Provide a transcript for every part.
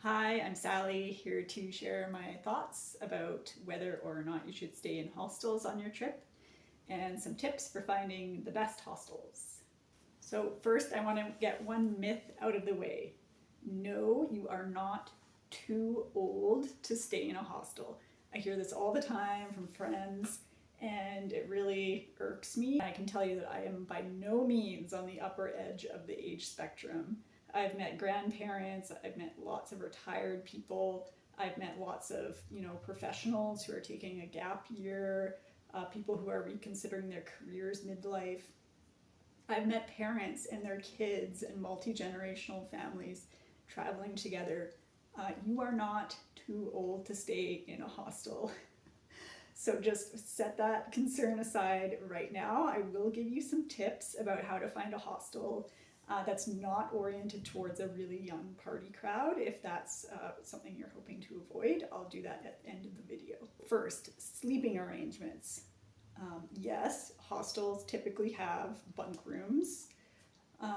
Hi, I'm Sally, here to share my thoughts about whether or not you should stay in hostels on your trip and some tips for finding the best hostels. So, first, I want to get one myth out of the way. No, you are not too old to stay in a hostel. I hear this all the time from friends, and it really irks me. I can tell you that I am by no means on the upper edge of the age spectrum. I've met grandparents, I've met lots of retired people, I've met lots of, professionals who are taking a gap year, people who are reconsidering their careers midlife. I've met parents and their kids and multi-generational families traveling together. You are not too old to stay in a hostel. So just set that concern aside right now. I will give you some tips about how to find a hostel that's not oriented towards a really young party crowd. If that's something you're hoping to avoid, I'll do that at the end of the video. First, sleeping arrangements. Yes, hostels typically have bunk rooms.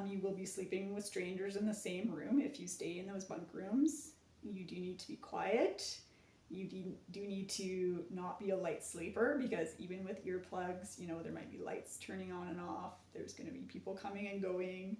You will be sleeping with strangers in the same room if you stay in those bunk rooms. You do need to be quiet. You do need to not be a light sleeper, because even with earplugs, there might be lights turning on and off. There's going to be people coming and going.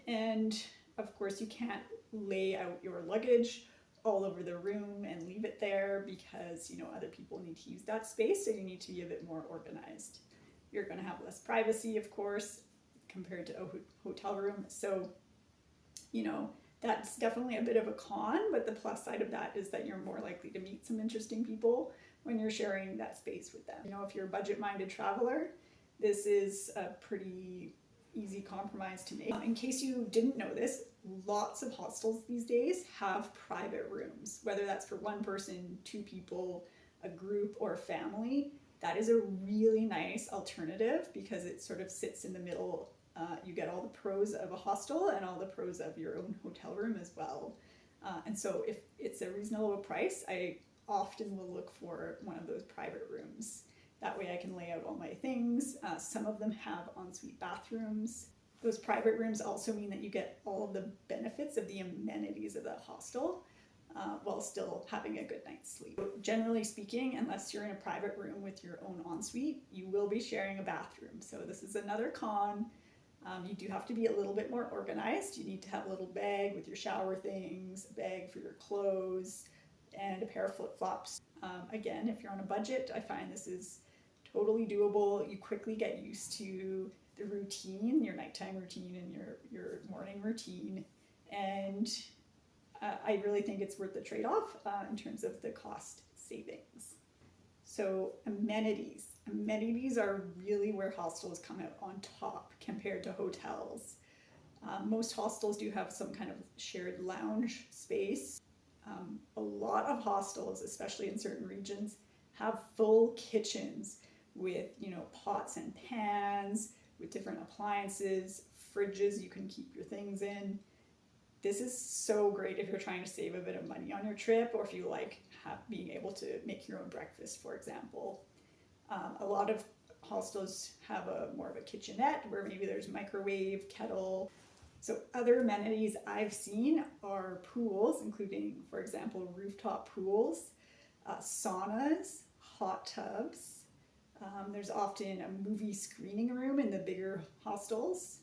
And of course, you can't lay out your luggage all over the room and leave it there, because other people need to use that space, so you need to be a bit more organized. You're going to have less privacy, of course, compared to a hotel room. So that's definitely a bit of a con, but the plus side of that is that you're more likely to meet some interesting people when you're sharing that space with them. If you're a budget-minded traveler, this is a pretty easy compromise to make. In case you didn't know this, lots of hostels these days have private rooms, whether that's for one person, two people, a group, or a family. That is a really nice alternative because it sort of sits in the middle. You get all the pros of a hostel and all the pros of your own hotel room as well. And so if it's a reasonable price, I often will look for one of those private rooms. That way I can lay out all my things. Some of them have ensuite bathrooms. Those private rooms also mean that you get all of the benefits of the amenities of the hostel while still having a good night's sleep. Generally speaking, unless you're in a private room with your own ensuite, you will be sharing a bathroom. So this is another con. You do have to be a little bit more organized. You need to have a little bag with your shower things, a bag for your clothes, and a pair of flip-flops. Again, if you're on a budget, I find this is totally doable. You quickly get used to the routine, your nighttime routine and your morning routine. And I really think it's worth the trade-off in terms of the cost savings. So amenities. Amenities are really where hostels come out on top compared to hotels. Most hostels do have some kind of shared lounge space. A lot of hostels, especially in certain regions, have full kitchens with pots and pans, with different appliances, fridges you can keep your things in. This is so great if you're trying to save a bit of money on your trip, or if you like being able to make your own breakfast, for example. A lot of hostels have more of a kitchenette where maybe there's microwave, kettle. So other amenities I've seen are pools, including, for example, rooftop pools, saunas, hot tubs. There's often a movie screening room in the bigger hostels.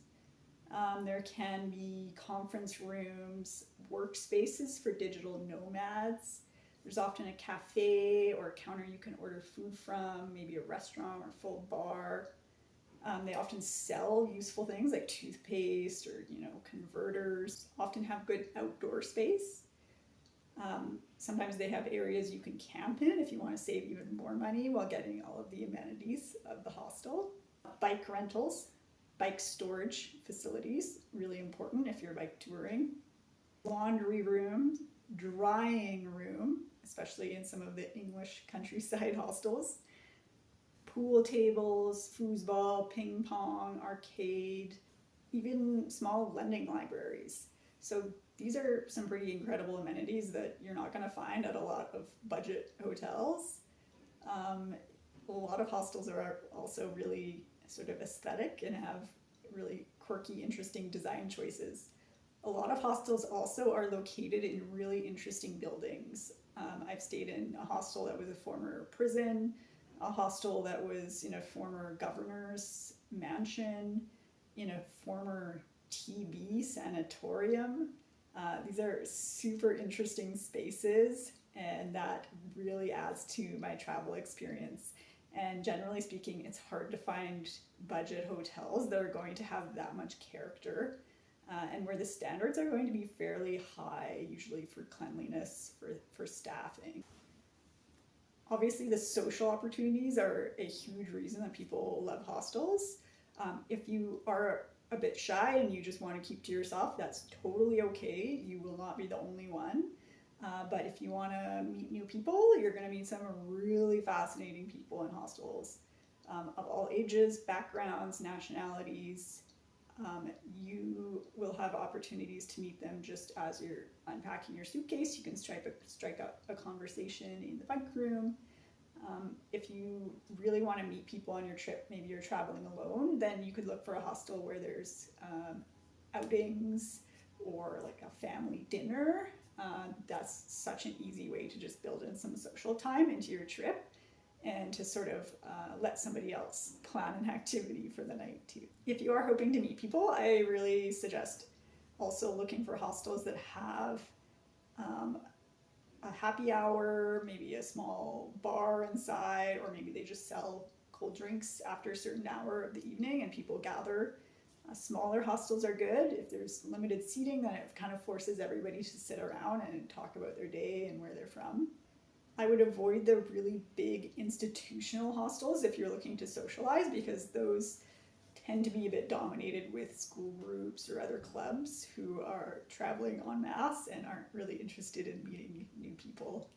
There can be conference rooms, workspaces for digital nomads. There's often a cafe or a counter you can order food from, maybe a restaurant or full bar. They often sell useful things like toothpaste or converters. Often have good outdoor space. Sometimes they have areas you can camp in if you want to save even more money while getting all of the amenities of the hostel. Bike rentals, bike storage facilities, really important if you're bike touring. Laundry room, drying room, especially in some of the English countryside hostels. Pool tables, foosball, ping pong, arcade, even small lending libraries. So these are some pretty incredible amenities that you're not going to find at a lot of budget hotels. A lot of hostels are also really sort of aesthetic and have really quirky, interesting design choices. A lot of hostels also are located in really interesting buildings. I've stayed in a hostel that was a former prison, a hostel that was in a former governor's mansion, in a former TB sanatorium. These are super interesting spaces, and that really adds to my travel experience. And generally speaking, it's hard to find budget hotels that are going to have that much character, and where the standards are going to be fairly high, usually for cleanliness, for staffing. Obviously, the social opportunities are a huge reason that people love hostels. If you are a bit shy and you just want to keep to yourself, that's totally okay. You will not be the only one. But if you want to meet new people, you're going to meet some really fascinating people in hostels, of all ages, backgrounds, nationalities. You will have opportunities to meet them just as you're unpacking your suitcase. You can strike up a conversation in the bunk room. If you really want to meet people on your trip, maybe you're traveling alone, then you could look for a hostel where there's outings or like a family dinner. That's such an easy way to just build in some social time into your trip and to sort of let somebody else plan an activity for the night too. If you are hoping to meet people, I really suggest also looking for hostels that have a happy hour, maybe a small bar inside, or maybe they just sell cold drinks after a certain hour of the evening and people gather. Smaller hostels are good. If there's limited seating, then it kind of forces everybody to sit around and talk about their day and where they're from. I would avoid the really big institutional hostels if you're looking to socialize, because those tend to be a bit dominated with school groups or other clubs who are traveling en masse and aren't really interested in meeting new people.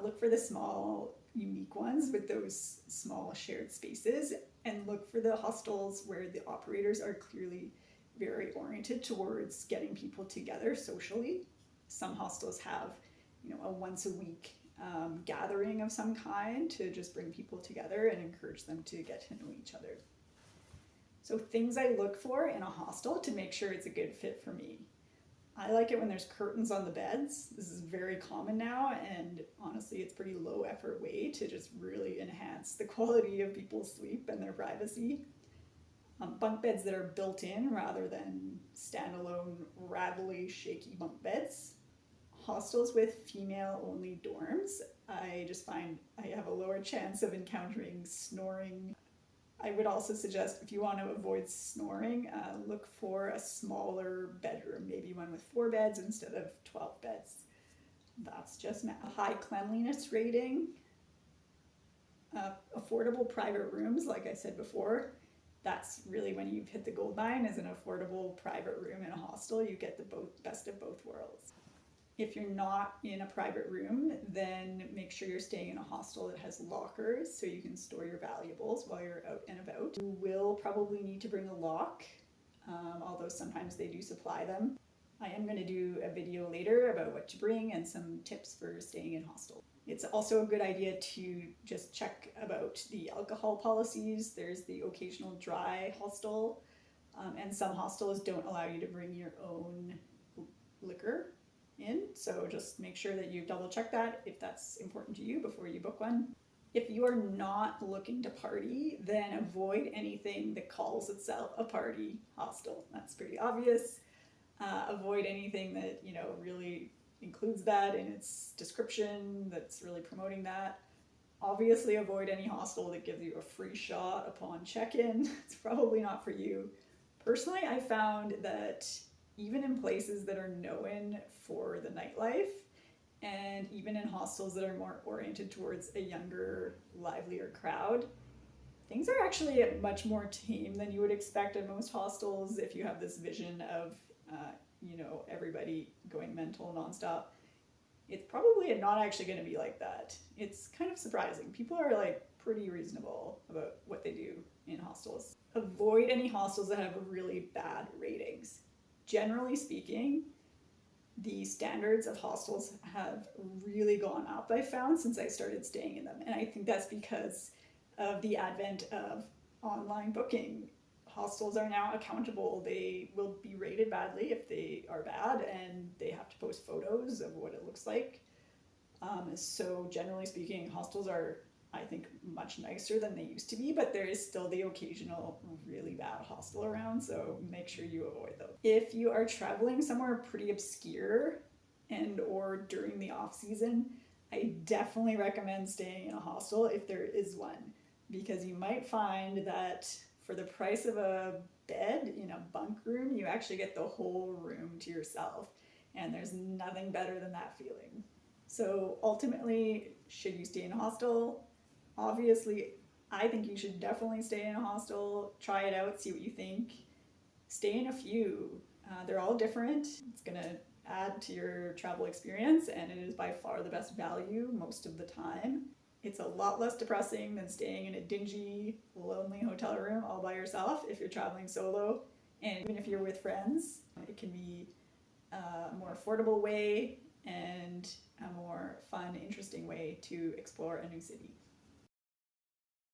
Look for the small, unique ones with those small shared spaces, and look for the hostels where the operators are clearly very oriented towards getting people together socially. Some hostels have, a once a week gathering of some kind to just bring people together and encourage them to get to know each other. So things I look for in a hostel to make sure it's a good fit for me. I like it when there's curtains on the beds. This is very common now, and honestly, it's a pretty low effort way to just really enhance the quality of people's sleep and their privacy. Bunk beds that are built in rather than standalone, rattly, shaky bunk beds. Hostels with female-only dorms. I just find I have a lower chance of encountering snoring. I would also suggest, if you want to avoid snoring, look for a smaller bedroom, maybe one with 4 beds instead of 12 beds. That's just a high cleanliness rating. Affordable private rooms, like I said before, that's really when you've hit the gold mine. As an affordable private room in a hostel, you get the best of both worlds. If you're not in a private room, then make sure you're staying in a hostel that has lockers so you can store your valuables while you're out and about. You will probably need to bring a lock, although sometimes they do supply them. I am going to do a video later about what to bring and some tips for staying in hostels. It's also a good idea to just check about the alcohol policies. There's the occasional dry hostel, and some hostels don't allow you to bring your own liquor in, so just make sure that you double check that if that's important to you before you book one. If you are not looking to party, then avoid anything that calls itself a party hostel. That's pretty obvious. Avoid anything that really includes that in its description, that's really promoting that. Obviously avoid any hostel that gives you a free shot upon check-in. It's probably not for you. Personally, I found that even in places that are known for the nightlife, and even in hostels that are more oriented towards a younger, livelier crowd, things are actually much more tame than you would expect in most hostels. If you have this vision of everybody going mental nonstop, it's probably not actually going to be like that. It's kind of surprising. People are pretty reasonable about what they do in hostels. Avoid any hostels that have really bad ratings. Generally speaking, the standards of hostels have really gone up, I found, since I started staying in them. And I think that's because of the advent of online booking. hostels are now accountable. They will be rated badly if they are bad, and they have to post photos of what it looks like. So generally speaking, hostels are, I think, much nicer than they used to be, but there is still the occasional really bad hostel around, so make sure you avoid those. If you are traveling somewhere pretty obscure and or during the off season, I definitely recommend staying in a hostel if there is one, because you might find that for the price of a bed in a bunk room, you actually get the whole room to yourself, and there's nothing better than that feeling. So ultimately, should you stay in a hostel? Obviously, I think you should definitely stay in a hostel, try it out, see what you think. Stay in a few. They're all different. It's going to add to your travel experience, and it is by far the best value most of the time. It's a lot less depressing than staying in a dingy, lonely hotel room all by yourself if you're traveling solo. And even if you're with friends, it can be a more affordable way and a more fun, interesting way to explore a new city.